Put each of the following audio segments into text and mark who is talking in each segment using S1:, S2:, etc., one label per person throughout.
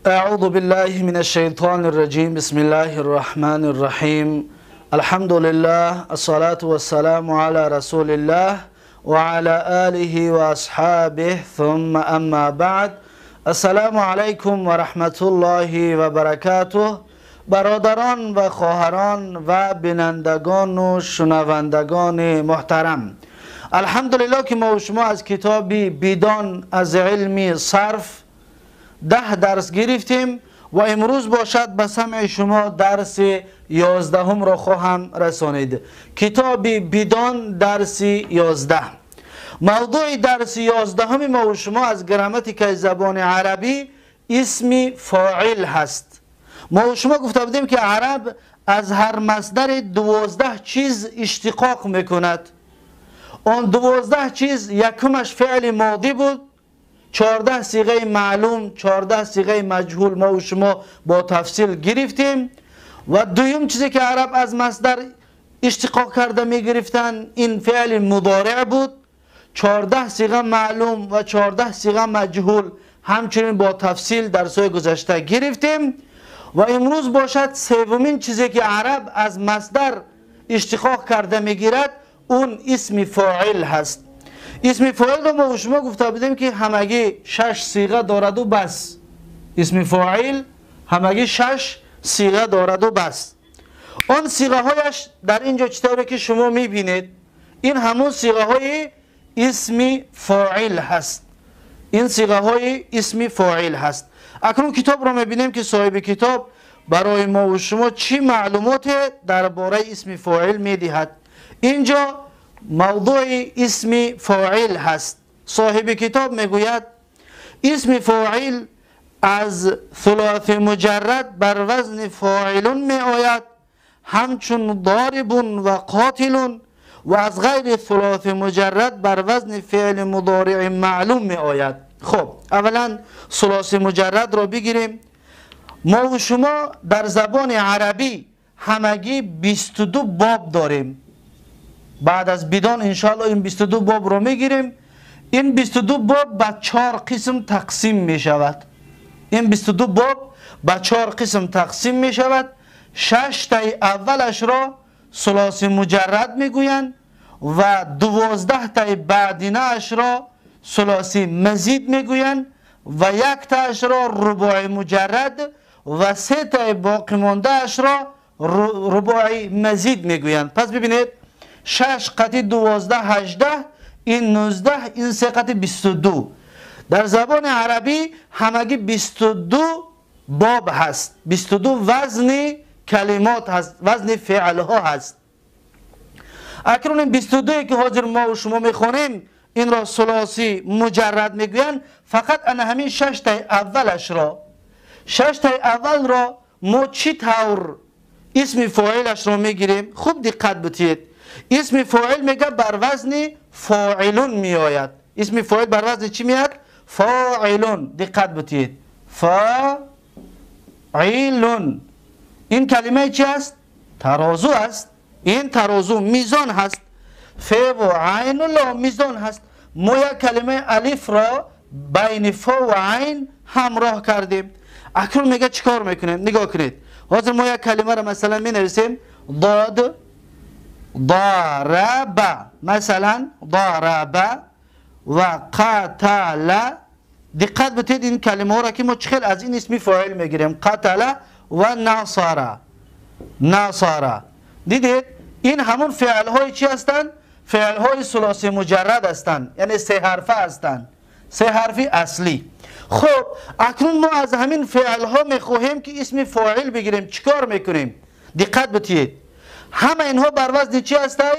S1: أعوذ بالله من الشيطان الرجيم بسم الله الرحمن الرحيم الحمد لله الصلاة والسلام على رسول الله وعلى آله وأصحابه ثم أما بعد السلام عليكم ورحمة الله وبركاته برادران و خواهران و بینندگان و شنوندگان محترم، الحمدلله که ما و شما از کتابی بیدان از علمی صرف 10 درس گرفتیم و امروز باشد به سمع شما درس 11 را خواهم رسانید. کتاب بیدان درس 11. موضوع درس 11 ما و شما از گراماتیک زبان عربی اسم فاعل هست. ما و شما گفته بودیم که عرب از هر مصدر 12 چیز اشتقاق میکند. اون 12 چیز یکمش فعل ماضی بود، 14 صیغه معلوم، 14 صیغه مجهول ما و شما با تفصیل گرفتیم. و دویم چیزی که عرب از مصدر اشتقاق کرده می گرفتن این فعل مضارع بود، 14 صیغه معلوم و 14 صیغه مجهول همچنین با تفصیل درس‌های گذشته گرفتیم. و امروز باشد سومین چیزی که عرب از مصدر اشتقاق کرده می گیرد اون اسم فاعل هست. اسم فاعل رو ما شما گفته بودیم که همگی 6 صیغه دارد و بس. اسم فاعل همگی 6 صیغه دارد و بس. آن صیغه هایش در اینجا چطوره که شما میبینید این همون صیغه های اسم فاعل هست. این صیغه های اسم فاعل هست. اکنون کتاب رو میبینیم که صاحب کتاب برای ما و شما چی معلومات درباره اسم فاعل میدهد. اینجا موضوع اسم فاعل هست. صاحب کتاب میگوید اسم فاعل از ثلاث مجرد بر وزن فاعلون می آید، همچون ضارب و قاتل، و از غیر ثلاث مجرد بر وزن فعل مضارع معلوم می آید. خب اولا ثلاث مجرد را بگیریم. ما و شما در زبان عربی همگی 22 باب داریم. بعد از بیدان انشاءالله این 22 باب رو میگیریم. این 22 باب به 4 قسم تقسیم می شود. این 22 باب به 4 قسم تقسیم می شود. 6 تای اولش را ثلاث مجرد میگویند و 12 تای بعدینش را ثلاثی مزید میگویند و 1 تاش را رباعی مجرد و 3 تای باقی مانده اش را رباعی مزید میگویند. پس ببینید 6 قطعی 12 18 این 19 این 3 قطعی 22. در زبان عربی همگی 22 باب هست، 22 وزن کلمات هست، وزن فعل ها هست. اکنون این 22 که حاضر ما و شما میخونیم این را ثلاثی مجرد میگویند. فقط انا همین 6 تای اولش را 6 تای اول را ما چی طور اسم فاعلش را میگیریم؟ خوب دقت بتید. اسم فاعل میگه بر وزن فاعلون می آید. اسم فاعل بر وزن چی میاد؟ فاعلون. دقت بتید. فاعلون. این کلمه چی است؟ ترازو است. این ترازو میزان هست. ف و عین و لام میزان هست. ما یک کلمه الف را بین ف و عین همراه کردیم. اکنون میگه چیکار میکنیم؟ نگاه کنید. حاضر ما یک کلمه را مثلا می نویسیم ضاد ضرب، مثلا ضرب و قتل. دقت بتید این کلمه ها را که ما چخیل از این اسم فاعل میگیریم. قتل و نصر. نصر. دیدید این همون فعل های چی هستند؟ فعل های ثلاثی مجرد هستند، یعنی 3 حرفه هستند، 3 حرفی اصلی. خب اکنون ما از همین فعل ها میخواهیم که اسم فاعل بگیریم. چیکار میکنیم؟ دقت بتید همه اینها بر وزن چی هستند؟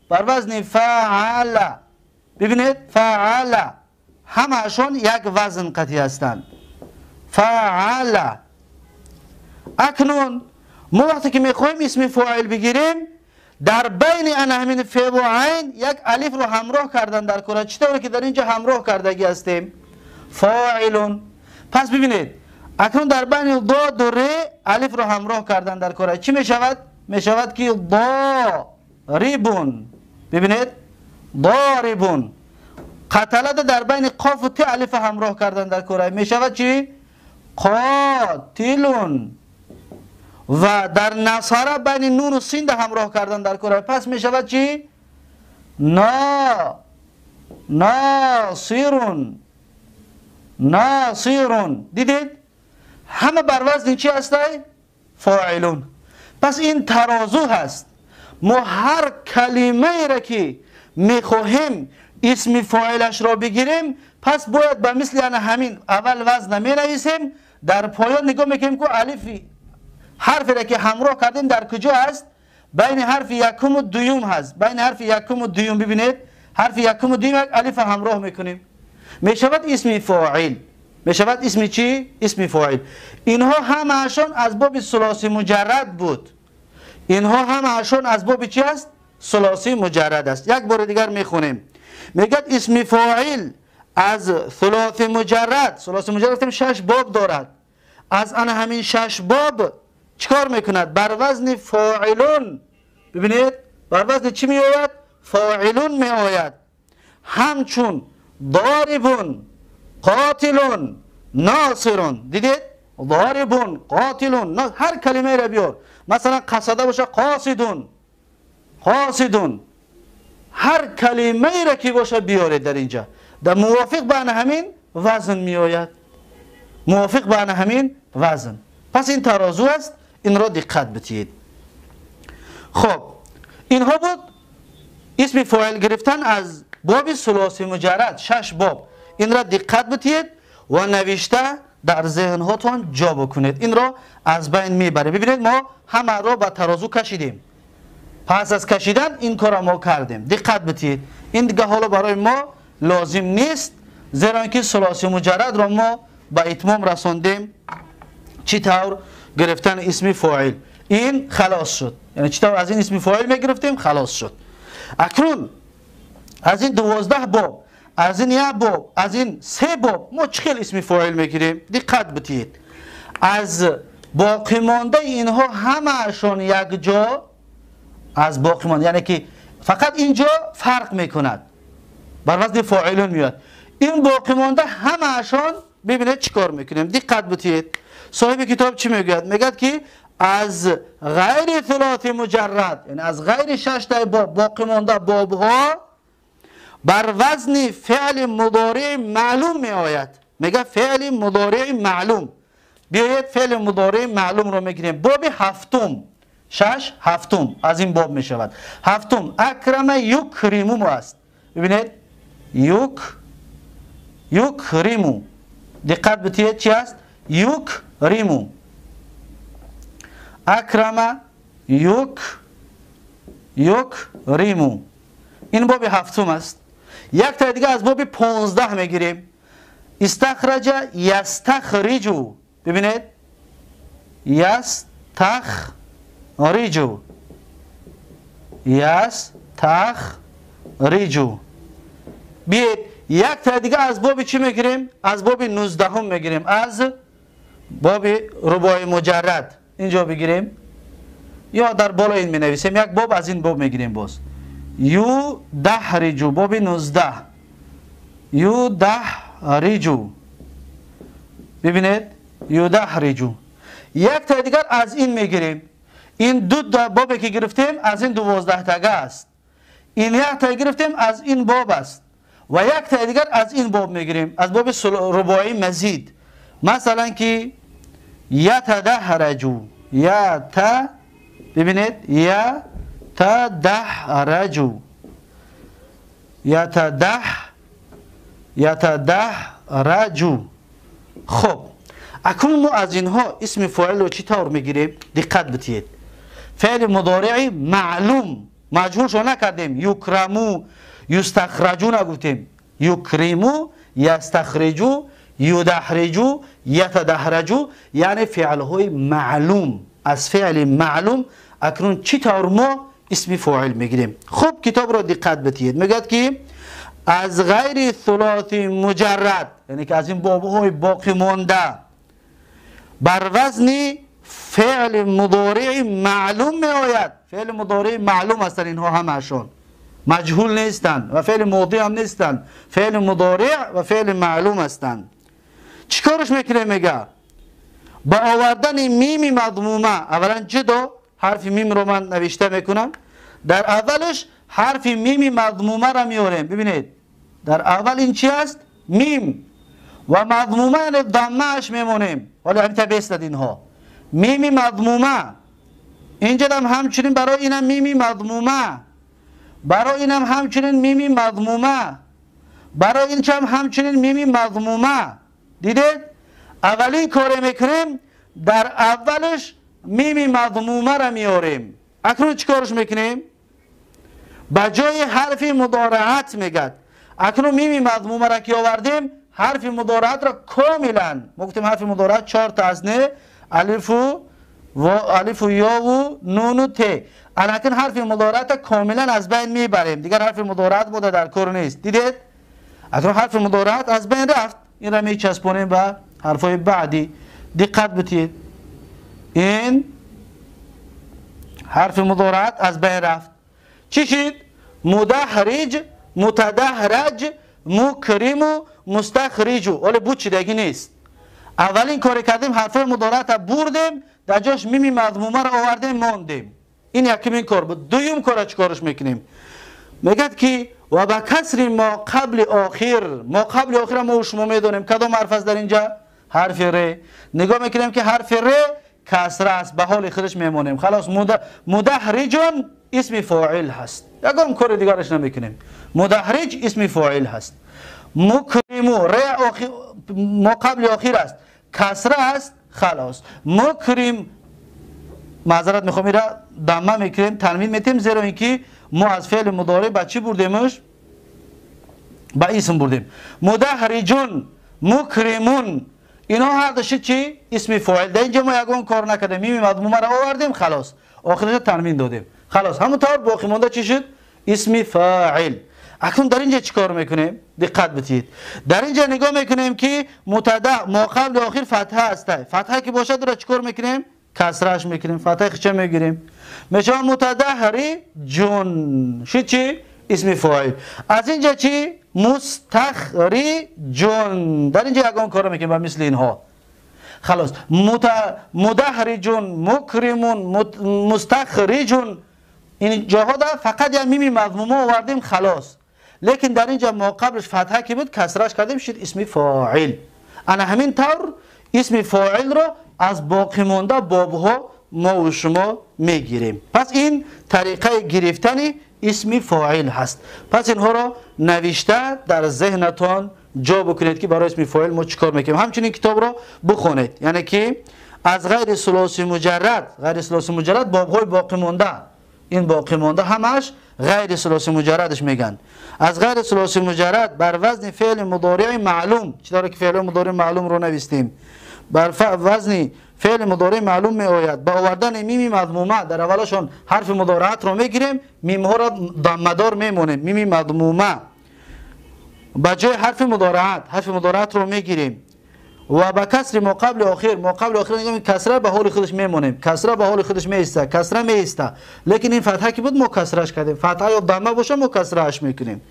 S1: بر وزن فعل. ببینید فعل همه اشون یک وزن قطعی هستند. فعل. اکنون ما وقتی که میخوایم اسم فاعل بگیریم در بین ان همین ف و عین یک الف رو همراه کردن در کره. چطوره که در اینجا همراه کردگی هستیم؟ فاعلون. پس ببینید اکنون در بین ضاد و ر الف رو همراه کردن در کره چی میشود؟ میشود که ضاربون. ببینید ضاربون. قتلت در بین قاف و ت الف همراه کردن در کره میشود چی؟ قاتلون و در نصره بین نون و سین همراه کردن در کره، پس می شود چی؟ ناصرون. ناصرون. دیدید؟ همه بر وزن چی هستی؟ فاعلون. پس این ترازو هست. ما هر کلمه را که میخواهیم اسم فاعلش را بگیریم، پس باید به مثل یعنی همین اول وزن می نویسیم، در پایان نگاه میکنیم که الف حرفی را که همراه کردیم در کجا هست؟ بین حرف یکم و دوم هست. بین حرف یکم و دوم ببینید، حرف یکم و دوم الف همراه میکنیم، میشود اسم فاعل. میشود اسم چی؟ اسم فاعل. اینها همه‌شان از باب ثلاثی مجرد بود. اینها همه‌شان از باب چی است؟ ثلاثی مجرد است. یک بار دیگر میخونیم. میگه اسم فاعل از ثلاثی مجرد، ثلاثی مجرد گفتیم 6 باب دارد. از آن همین 6 باب چیکار میکند؟ بر وزن فاعلون. ببینید بر وزن چی می آید؟ فاعلون می آید. همچون ضاربون، قاتلون، ناصرون. دیدید؟ ضاربون، قاتلون، هر کلمه را بیار. مثلا قصده باشه قاصدون، قاصدون. هر کلمه را که باشه بیارید در اینجا، در موافق به همین وزن می آید. موافق به همین وزن. پس این ترازو است، این را دقت بتید. خب اینها بود اسم فاعل گرفتن از باب ثلاثی مجرد، 6 باب. این را دقت بتید و نوشته در ذهن هاتون جا بکنید. این را از بین میبره. ببینید ما همه را با ترازو کشیدیم. پس از کشیدن این کار ما کردیم. دقت بتید. این دیگه حالا برای ما لازم نیست، زیرا اینکه ثلاثی مجرد را ما با اتمام رساندیم. چی طور گرفتن اسم فاعل، این خلاص شد. یعنی چطور از این اسم فاعل میگرفتیم خلاص شد. اکنون از این 12 باب، از این 1 باب، از این 3 باب ما چه اسم فاعل میگیریم؟ دقت بتید. از باقی مانده اینها همه‌شان یک جا، از باقی مانده یعنی که فقط اینجا فرق میکند، بر وزن فاعلون میاد. این باقی مانده همه‌شان ببینید چیکار میکنیم. دقت بتید. صاحب کتاب چی میگه؟ میگه که از غیر ثلاثی مجرد، یعنی از غیر 6 تا باب باقی مانده باب ها بر وزن فعل مضارع معلوم می آید. میگه فعل مضارع معلوم. بیایید فعل مضارع معلوم رو میگیریم. باب هفتم، 6 هفتم از این باب می شود. هفتم اکرم یکرمو است. ببینید یکرمو. دقت بتید چی است؟ یکرمو. اکرم یکرمو. این باب هفتم است. یک تا دیگه از باب 15 میگیریم. استخرج یستخرجو. ببینید یستخرجو، یستخرجو. بیاید یک تا دیگه از باب چی میگیریم؟ از باب 19 هم میگیریم. از باب رباعی مجرد اینجا بگیریم یا در بالا این می نویسیم. یک باب از این باب میگیریم. باز یدحرجو، باب 19 یدحرجو. ببینید یدحرجو. یک تا دیگر از این میگیریم. این دو بابی که گرفتیم از این 12 تاگه است. این یک تا گرفتیم از این باب است و یک تا دیگر از این باب میگیریم، از باب رباعی مزید. مثلا که یتدحرجو، ببینید یتدحرجو، یتدحرجو. خب اکنون ما از اینها اسم فاعل رو چی طور میگیریم؟ دقت بتید. فعل مضارع معلوم، مجهول شو نکردیم. یکرمو، یستخرجو نگفتیم. یکرمو، یستخرجو، یدحرجو، یتدحرجو، یعنی فعل های معلوم. از فعل معلوم اکنون چی طور ما اسم فاعل میگیریم؟ خب کتاب را دقت بتید. میگه که از غیر ثلاثی مجرد، یعنی که از این بابهای باقی مانده بر وزن فعل مضارع معلوم می آید. فعل مضارع معلوم هستند اینها همه‌شان، مجهول نیستند و فعل ماضی هم نیستند. فعل مضارع و فعل معلوم هستند. چیکارش میکنه؟ میگه با آوردن میم مضمومه، اولا جدا حرف میم رو من نوشته میکنم. در اولش حرف میم مضمومه را میاریم. ببینید در اول این چی است؟ میم. و مضمومه ضمه اش میمونیم. ولی همین بیستد اینها میم مضمومه. اینجا هم همچنین برای اینم میم مضمومه، برای اینم همچنین میم مضمومه، برای این هم همچنین میم مضمومه. دیدید؟ اولین کار میکنیم در اولش میم مضمومه را میاریم. اکنون چیکارش میکنیم؟ به جای حرف مضارعت میگد. اکنون میم مضمومه را که آوردیم حرف مضارعت را کاملا، ما گفتیم حرف مضارعت 4 تا است، نه؟ الف و یا و نون و ت. الان حرف مضارعت کاملا از بین میبریم، دیگر حرف مضارعت بوده در کار نیست. دیدید؟ اکنون حرف مضارعت از بین رفت. این را میچسبونیم به حرفای بعدی. دقت بدید، این حرف مضارعت از بین رفت. چی شد؟ مدحرج، متدحرج، مکرم و مستخرج. ولی بود چیدگی نیست. اولین کاری کردیم حرفای مضارعت بردیم، در جاش میم مضمومه را آوردیم ماندیم. این یکمین کار بود. دویم کار چیکارش میکنیم؟ میگد که و با کسر ما قبل آخر. ما قبل آخر ما شما میدونیم کدام حرف است در اینجا؟ حرف ر. نگاه میکنیم که حرف ر کسر است، به حال خودش میمونیم. خلاص مدحرجون اسم فاعل هست. یکم کار دیگرش نمیکنیم. مدحرج اسم فاعل هست. مکرم ر ما قبل آخر است، کسر است. خلاص مکرم، معذرت میخوام، میره ضمه میکنیم، تنوین میتیم، زیرا اینکه ما از فعل مضارع به چی بردیمش؟ به اسم بردیم. مدحرجون، مکرمون، اینا هر دوش چی؟ اسم فاعل. در اینجا ما یگان کار نکردیم، میم مضمومه را آوردیم، خلاص آخرش تنوین دادیم، خلاص همونطور باقی مونده چی شد؟ اسم فاعل. اکنون در اینجا چی کار میکنیم؟ دقت بدید. در اینجا نگاه میکنیم که مبتدا ما قبل آخر فتحه است. فتحه که باشد را چیکار میکنیم؟ کسرش میکنیم. فتحه چه میگیریم؟ میشه متدحری جون. چی؟ اسم فاعل. از اینجا چی؟ مستخری جون. در اینجا یگان کار میکنیم با مثل اینها. خلاص مدحرجون، مکرمون، مستخرجون، این جاها دا فقط یا میم مضمومه آوردیم، خلاص. لیکن در اینجا ما قبلش فتحه که بود کسرش کردیم، شد اسم فاعل. انا همین طور اسم فاعل رو از باقی مانده بابها ما و شما میگیریم. پس این طریقه گرفتن اسم فاعل هست. پس اینها رو نوشته در ذهنتان جا بکنید که برای اسم فاعل ما چیکار میکنیم. همچنین کتاب رو بخونید، یعنی که از غیر ثلاثی مجرد بابهای باقی مانده، این باقی مانده همش غیر ثلاثی مجردش میگن. از غیر ثلاثی مجرد بر وزن فعل مضارع معلوم، چطوره که فعل مضارع معلوم رو نوشتیم، بر وزن فعل مضارع معلوم می آید. با آوردن میم مضمومه در اولشون حرف مضارعت رو میگیریم، میم ها را ضمه دار میمونه، میم مضمومه. با جای حرف مضارعت رو میگیریم و با کسر ما قبل آخر نگاه کسره به حال خودش میمونیم، کسره به حال خودش میسته، کسره میسته. لیکن این فتحه که بود ما کسرش کردیم، فتحه یا ضمه باشه ما کسرهش میکنیم.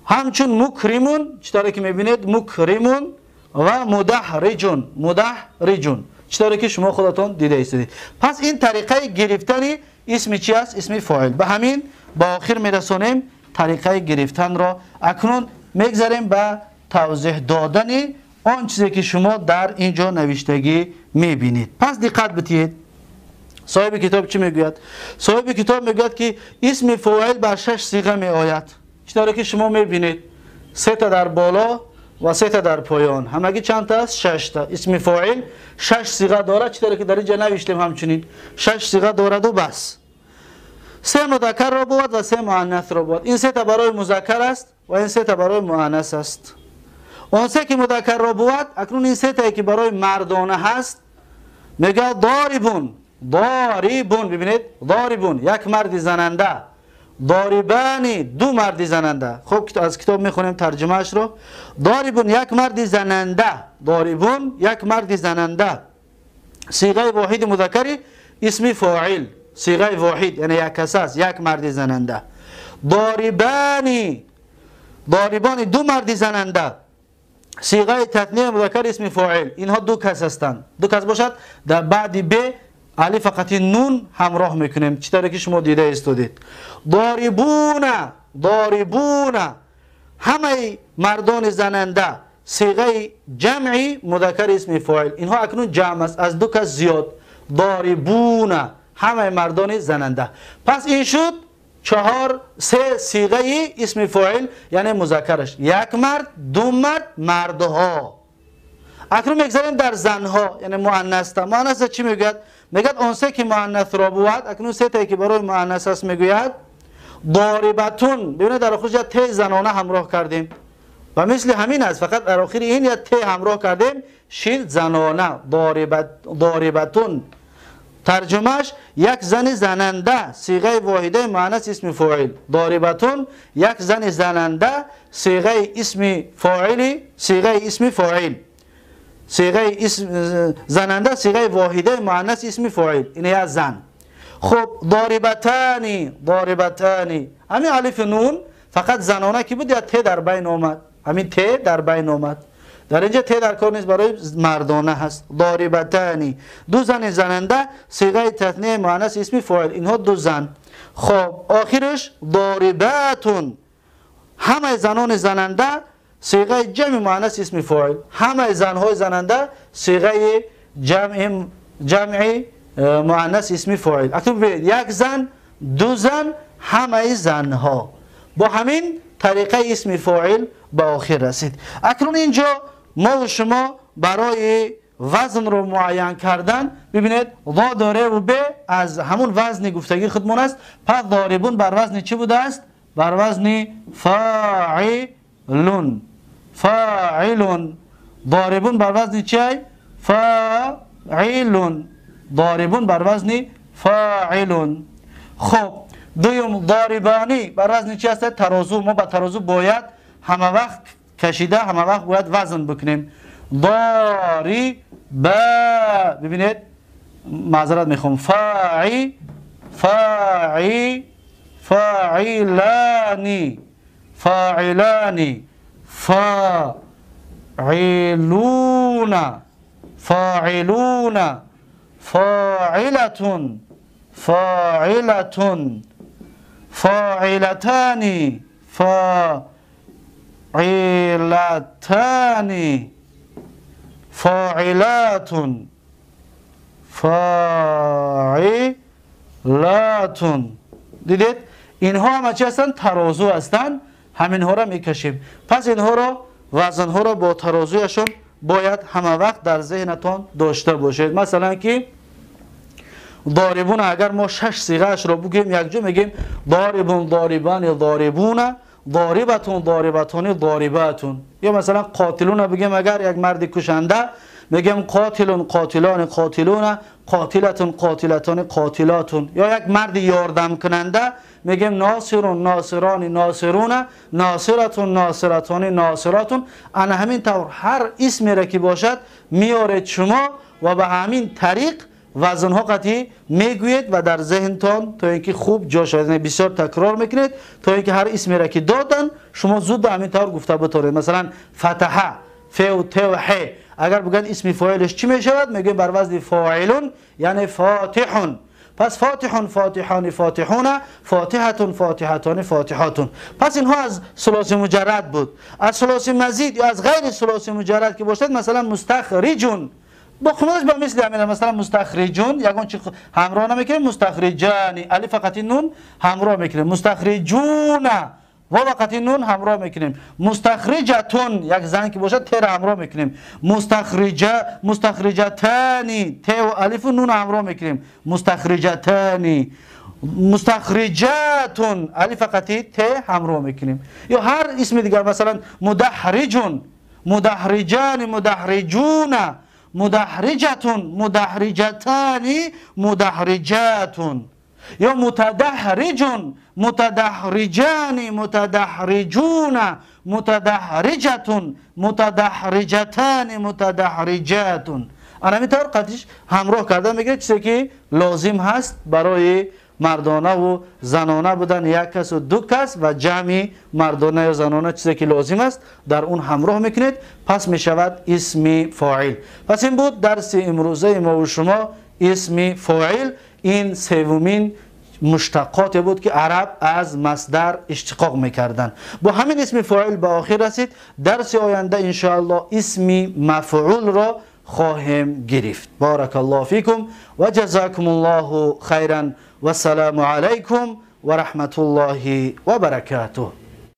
S1: همچون مکرمون، چطوری که میبینید مکرمون و مدحرجون، چطوری که شما خودتون دیده ایستید. پس این طریقه گرفتن اسم چی است؟ اسم فاعل. به همین با آخر میرسونیم طریقه گرفتن را. اکنون میگذاریم به توضیح دادن آن چیزی که شما در اینجا نوشتگی میبینید. پس دقت بدید. صاحب کتاب چی میگوید؟ صاحب کتاب میگوید که اسم فاعل بر 6 صیغه می آید. چطوری که شما میبینید 3 تا در بالا و 3 تا در پایان. همگی چند تا است؟ 6 تا. اسم فاعل 6 صیغه دارد، چطوری که در اینجا نوشتیم همچنین 6 صیغه دارد و بس. 3 مذکر را بود و 3 مؤنث را بود. این 3 تا برای مذکر است و این 3 تا برای مؤنث است. اون 3 که مذکر را بود، اکنون این 3 تا که برای مردانه هست میگه ضاربون. ببینید ضاربون یک مرد زننده، ضاربانی 2 مرد زننده. خب از کتاب میخونیم ترجمه اش رو. ضاربون یک مرد زننده، صیغه واحد مذکری اسم فاعل، صیغه واحد یعنی یک کس است، یک مرد زننده. ضاربانی 2 مرد زننده، صیغه تثنیه مذکر اسم فاعل اینها دو کس هستند. دو کس باشد در بعد ب الف فقط نون همراه میکنیم چطوری که شما دیده استودید. ضاربون ضاربون همه مردان زننده صیغه جمعی مذکر اسم فاعل اینها اکنون جمع است از دو کس زیاد. ضاربون همه مردان زننده. پس این شد سه صیغه اسم فاعل یعنی مذکرش یک مرد دو مرد مردها. اکنون میگذاریم در زنها یعنی مؤنث. مؤنث چی میگوید؟ میگوید اون سه که مؤنث را بود اکنون سه تایی که برای مؤنث است میگوید ضاربتون. ببینید در آخرش ت زنانه همراه کردیم و مثل همین است فقط در آخر این یا ت همراه کردیم شد زنانه. ضاربتون ترجمهش یک زن زننده صیغه واحده مؤنث اسم فاعل. ضاربتون یک زن زننده صیغه اسم فاعل صیغه اسم زننده صیغه واحده مؤنث اسم فاعل این از زن. خب ضاربتانی همین الف نون فقط زنانه کی بود یا ت در بین آمد؟ همین ت در بین آمد. در اینجا ت در کار نیست برای مردانه هست. ضاربتانی دو زن زننده صیغه تثنیه مؤنث اسم فاعل اینها دو زن. خب آخرش ضارباتون همه زنان زننده صیغه جمع مؤنث اسم فاعل. همه زنهای زننده صیغه جمع مؤنث اسم فاعل. اکنون یک زن دو زن همه زنها. با همین طریقه اسم فاعل به آخر رسید. اکنون اینجا ما و شما برای وزن رو معین کردن ببینید ضا داره و ب از همون وزن گفتگی خودمون است. پس ضاربون بر وزن چی بوده است؟ بر وزن فاعلون. ضاربون بر وزن چی؟ فاعلون. ضاربون بر وزن فاعلون. خب دویم ضاربانی بر وزن چی است؟ ترازو. ما با ترازو باید همه وقت کشیده همه وقت باید وزن بکنیم. ضاربا ببینید معذرت میخوام فاعلانی فاعلون فاعلتون فاعلتان فاعلات دیدید اینها همه چی هستند؟ ترازو هستند. همین ها را میکشیم. پس اینها را وزن ها را با ترازویشون باید همه وقت در ذهنتان داشته باشید. مثلا که ضاربون اگر ما 6 صیغه اش را بگیم یک جو میگیم ضاربون ضاربان ضاربون ضاربتون ضاربتان ضارباتون. یا مثلا قاتلون بگیم اگر یک مرد کشنده میگیم قاتلون قاتلان قاتلون قاتلتون قاتلتان قاتلاتون. یا یک مرد یاردم کننده میگیم ناصرون ناصران ناصرون ناصرتون ناصرتان ناصراتون. انا همین طور هر اسمی را که باشد میارید شما و به همین طریق وزنها قطعی میگوید و در ذهنتان تا اینکه خوب جا شود. بسیار تکرار میکنید تا اینکه هر اسمی را که دادن شما زود به همین طور گفته بتارید. مثلا فتحه ف و ت و ح اگر بگن اسم فاعلش چی میشود؟ میگه بر وزن فاعلون یعنی فاتحون. پس فاتحون فاتحان فاتحون فاتحتون فاتحتان فاتحاتون. پس اینها از ثلاثی مجرد بود. از ثلاثی مزید یا از غیر ثلاثی مجرد که باشد مثلا مستخرجون با خودش به مثل همین مثلا مستخرجون یگان چی همراه نمیکنیم مستخرجانی الف فقط نون همراه میکنیم. مستخرجون و فقط نون همراه میکنیم. مستخرجتون یک زن که باشد ت همراه میکنیم. مستخرجتانی ت و الف و نون همراه میکنیم. مستخرجتانی. مستخرجاتون الف فقط ت همراه میکنیم. یا هر اسم دیگر مثلا مدحرجون مدحرجان مدحرجون مدحرجتون مدحرجتانی مدحرجاتون. یا متدحرجون متدحرجانی متدحرجون متدحرجتون متدحرجتان متدحرجاتون. انا میتونم قطعش همراه کردن میگه چیزی که لازم هست برای مردانه و زنانه بودن، یک کس و دو کس و جمعی مردانه یا زنانه چیزی که لازم است در اون همراه میکنید، پس می شود اسم فاعل. پس این بود درس امروزه ما و شما، اسم فاعل. این سومین مشتقات بود که عرب از مصدر اشتقاق میکردن. با همین اسم فاعل به آخر رسید. درس آینده انشاءالله اسم مفعول را خواهیم گرفت. بارک الله فیکم و جزاکم الله خیرا و السلام علیکم و رحمت الله و برکاته.